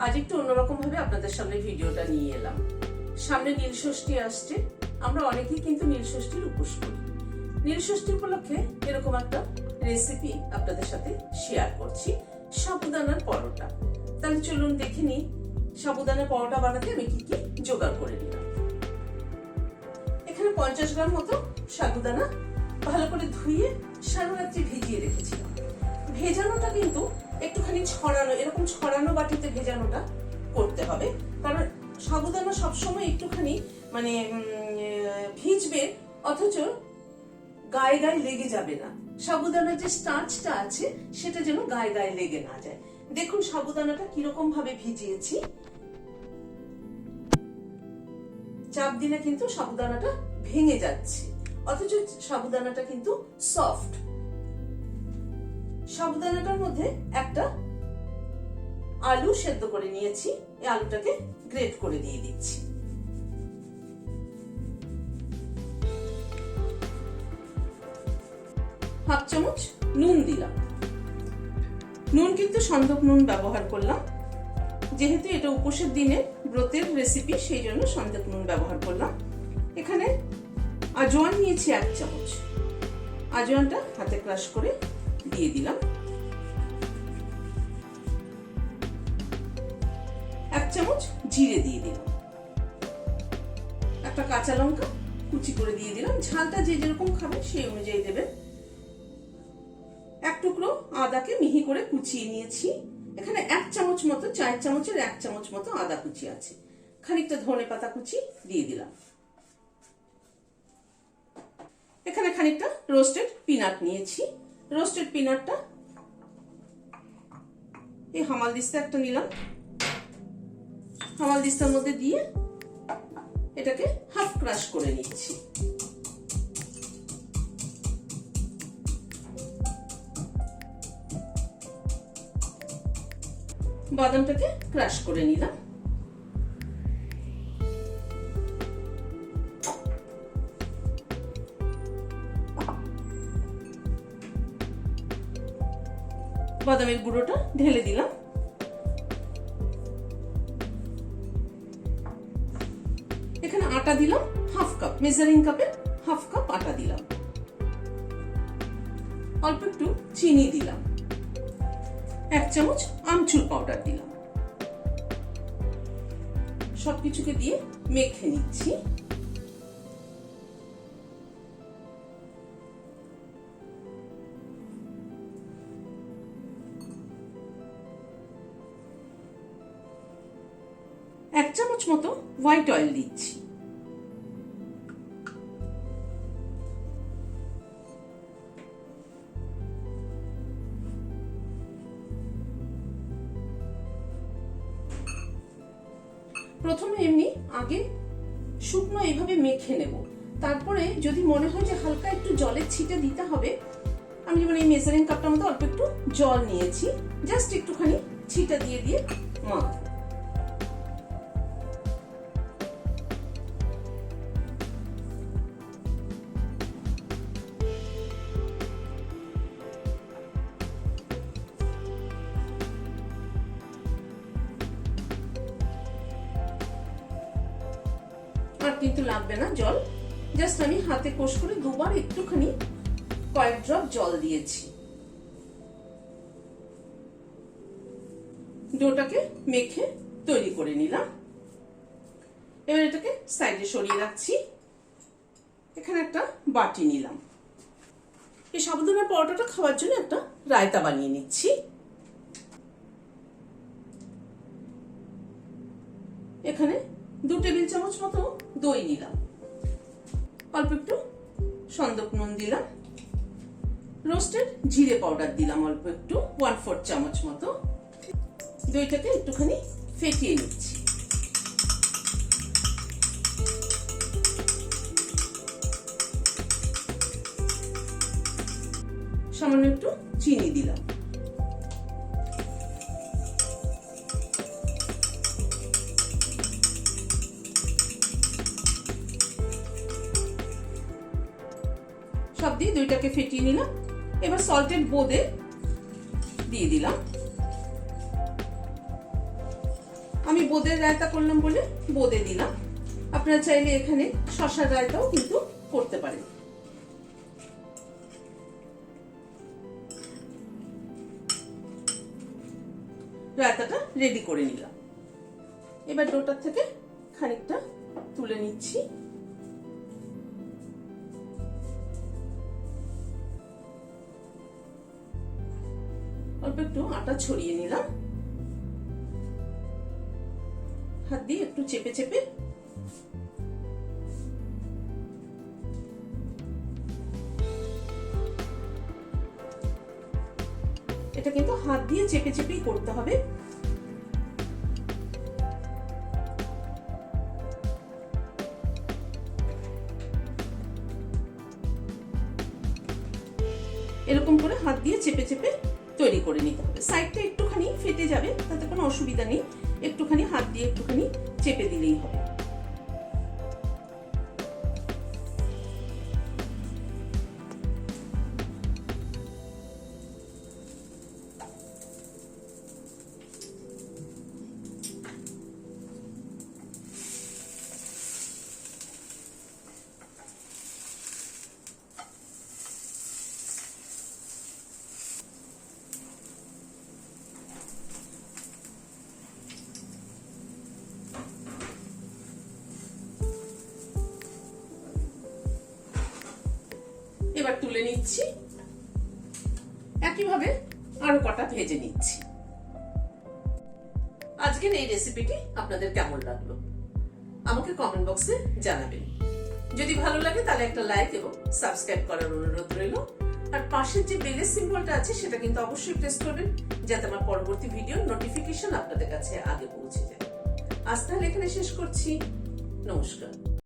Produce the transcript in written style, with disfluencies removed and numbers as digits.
আজ একটু অন্যরকম ভাবে আপনাদের সামনে ভিডিওটা নিয়ে এলাম। সামনে নীলষষ্ঠী আসছে, আমরা অনেকেই কিন্তু নীলষষ্ঠীর উপোস করি। নীলষষ্ঠী উপলক্ষে এরকম একটা রেসিপি আপনাদের সাথে শেয়ার করছি, সাবুদানার পরোটা। তাহলে চলুন দেখে নিই সাবুদানার পরোটা বানাতে আমি কি কি জোগাড় করে নিলাম। এখানে 50 গ্রাম মতো সাবুদানা ভালো করে ধুয়ে সারা রাত্রি ভিজিয়ে রেখেছিলাম। ভেজানোটা কিন্তু একটুখানি ছড়ানো, এরকম ছড়ানো বাটিতে ভেজানোটা করতে হবে, কারণ সাবুদানা সবসময় একটুখানি ভিজবে, অথচ গায়ে গায়ে লেগে যাবে না। সাবুদানার যে স্টার্চটা আছে সেটা যেন গায়ে গায়ে লেগে না যায়। দেখুন সাবুদানাটা কিরকম ভাবে ভিজিয়েছি, চাপ দিলে কিন্তু সাবুদানাটা ভেঙে যাচ্ছে, অথচ সাবুদানাটা কিন্তু সফট। সাবুদানাটার মধ্যে একটা আলু সেদ্ধ করে নিয়েছি, এই আলুটাকে গ্রেট করে দিয়ে দিচ্ছি। হাফ চামচ নুন দিলাম। নুন কিন্তু সন্দক নুন ব্যবহার করলাম, যেহেতু এটা উপোসের দিনে ব্রতের রেসিপি, সেই জন্য সন্দক নুন ব্যবহার করলাম। এখানে আজওয়ান নিয়েছি 1 চামচ, আজওয়ানটা হাতে ক্রাশ করে দিয়ে দিলাম। 1 চামচ জিরে দিয়ে দিলাম। একটা কাঁচা লঙ্কা কুচি করে দিয়ে দিলাম, ঝালটা যে যেরকম খাবে সেই অনুযায়ী দেবেন। 1 টুকরো আদাকে মিহি করে কুচিয়ে নিয়েছি। এখানে 1 চামচ মতো, 4 চামচের 1 চামচ মতো আদা কুচি আছে। খানিকটা ধনে পাতা কুচি দিয়ে দিলাম। এখানে খানিকটা রোস্টেড পিনাট নিয়েছি। রোস্টেড পিনাটটা এই হামাল দিস্তা একটা নিলাম, হামাল দিস্তার মধ্যে দিয়ে এটাকে হাফ ক্রাশ করে নিচ্ছি। বাদামটাকে ক্রাশ করে নিলাম। বাদামের গুঁড়োটা ঢেলে দিলাম। এখানে আটা দিলাম হাফ কাপ, মেজারিং কাপের হাফ কাপ আটা দিলাম। অল্প একটু চিনি দিলাম। 1 চামচ আমচুর পাউডার দিলাম। সবকিছুকে দিয়ে মেখে নিচ্ছি। এক চামচ মতো হোয়াইট অয়েল দিচ্ছি। প্রথমে এমনি আগে শুকনো এইভাবে মেখে নেব, তারপরে যদি মনে হয় যে হালকা একটু জলের ছিটে দিতে হবে, আমি যেমন এই মেজারিং কাপটার মধ্যে অল্প একটু জল নিয়েছি, জাস্ট একটুখানি ছিটা দিয়ে দিয়ে মাখবো। আর কিন্তু লাগবে না জল, জাস্ট আমি হাতে কোষ করে দুবার একটুখানি কয়েক ড্রপ জল দিয়েছি। ডোটাকে মেখে তৈরি করে নিলাম। এবার এটাকে সাইডে সরিয়ে রাখছি। এখানে একটা বাটি নিলাম। এই সাবুদানার পরোটাটা খাওয়ার জন্য একটা রায়তা বানিয়ে নিচ্ছি। এখানে 2 টেবিল চামচ মতো দই নিলাম, অল্প একটু সন্দক নুন দিলাম, রোস্টেড জিরে পাউডার দিলাম অল্প একটু, 1/4 চামচ মতো। দইটাকে একটুখানি ফেটিয়ে নিচ্ছি। সামান্য একটু চিনি দিলাম। সব দিয়ে দইটাকে ফেটিয়ে নিলাম। এবার সল্টেড বোঁদে দিয়ে দিলাম। আমি বোঁদের রায়তা করলাম বলে বোঁদে দিলাম। আপনারা চাইলে এখানে শসার রায়তাও কিন্তু করতে পারেন। রায়তাটা রেডি করে নিলাম। এবার ডোটার থেকে খানিকটা তুলে নিচ্ছি। অল্প একটু আটা ছড়িয়ে নিলাম, হাত দিয়ে একটু চেপে চেপে এটা কিন্তু হাত দিয়ে চেপে চেপেই করতে হবে। এরকম করে হাত দিয়ে চেপে চেপে তৈরি করে নিতে হবে। সাইডটা একটুখানি ফেটে যাবে, তাতে কোনো অসুবিধা নেই, একটুখানি হাত দিয়ে একটুখানি চেপে দিলেই হবে। এবার তুলে নিচ্ছি, একইভাবে আরো কটা ভেজে নিচ্ছি। আজকের এই রেসিপিটি আপনাদের কেমন লাগলো আমাকে কমেন্ট বক্সে জানাবেন। যদি ভালো লাগে তাহলে একটা লাইক এবং সাবস্ক্রাইব করার অনুরোধ রইল। আর পাশের যে বেলের সিম্বলটা আছে সেটা কিন্তু অবশ্যই প্রেস করবেন, যাতে আমার পরবর্তী ভিডিওর নোটিফিকেশন আপনাদের কাছে আগে পৌঁছে যায়। আজ তাহলে এখানে শেষ করছি। নমস্কার।